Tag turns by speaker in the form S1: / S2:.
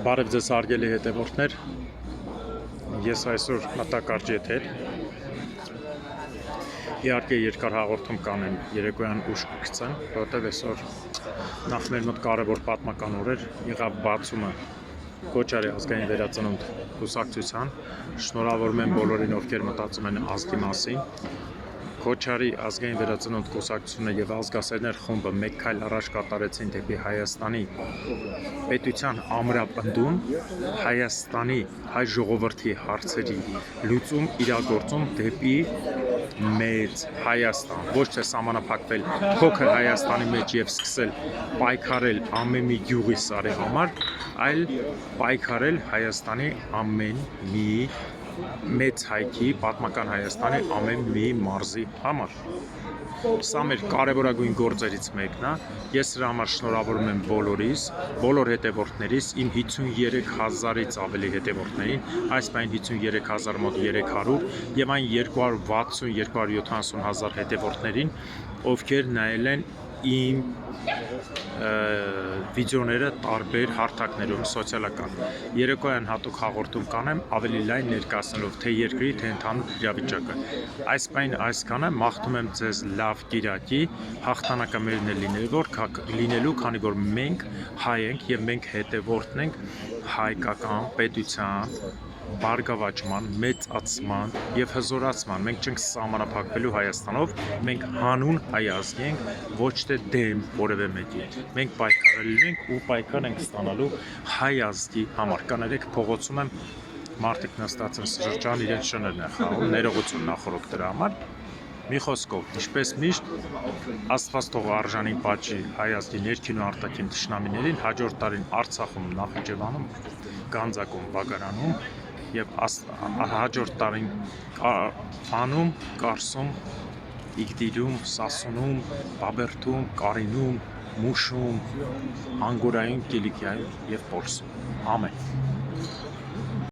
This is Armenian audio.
S1: Բարև ձեզ հարգելի հետևորդներ, ես այսօր մտակարճ եթեր, իհարկե երկար հաղորդում կանեմ երեկոյան ուշ կգցեմ, որովհետև այսօր նախ մեր մոտ կարևոր պատմական օրեր եղավ բացումը Քոչարի ազգային վերածնունդ կուսակցության, շնորհավորում եմ բոլորին, ովքեր մտածում են ազգի մասին։ Քոչարի ազգային վերածնունդ կուսակցությունը եւ ազգասերներ խումբը մեկ քայլ առաջ կատարեցին դեպի Հայաստանի պետության ամրապնդում, Հայաստանի հայ ժողովրդի հարցերի լուծում իրագործում դեպի մեծ Հայաստան, ոչ թե սահմանափակվել փոքր Հայաստանի մեջ եւ սկսել պայքարել ամեն մի գյուղի սարի համար, այլ պայքարել Հայաստանի ամեն մի մեծ հայքի, պատմական Հայաստանի ամեն մի մարզի համար։ Սա մեր կարևորագույն գործերից մեկն է։ Ես դրա համար շնորհավորում եմ բոլորիս, բոլոր հետևորդներիս, իմ 53,000-ից ավելի հետևորդներին, այս պայն 53,000 մոտ 300 եւ այն 260-270,000 հետևորդներին, ովքեր նայել են իմ վիդեոները տարբեր հարթակներում սոցիալական։ Երեկոյան հատուկ հաղորդում կանեմ ավելի լայն ներկայացնելով թե երկրի, թե ընդհանուր իրավիճակը։ Այս պայն այսքանը, մաղթում եմ ձեզ լավ կիրակի, հաղթանակը մերն է լինելու, քանի որ մենք հայ ենք եւ մենք հետևորդն ենք հայկական պետության բարգավաճման, մեծացման եւ հզորացման։ Մենք չենք սահմանափակվելու Հայաստանով, մենք հանուն հայ ազգի ենք, ոչ թե դեմ որևէ մեկի։ Մենք պայքարելու ենք ու պայքար ենք ստանալու հայ ազգի համար։ Կներեք, փողոցում եմ մարդիկ նստած են շրջան, իրենց շներն են խաղում, ներողություն նախորդ դրա համար։ Մի խոսքով, ինչպես միշտ, Աստված թող արժանին պատժի հայ ազգի ներքին ու արտաքին թշնամիներին, հաջորդ տարին Արցախում, Նախիջևանում, Գանձակում, Բաղարանում եւ հաջորդ տարին Անում, Կարսում, Իգդիլում, Սասունում, Բաբերդում, Կարինում, Մուշում, Անգորայում, Կիլիկիայում եւ Պոլսում։ Ամեն։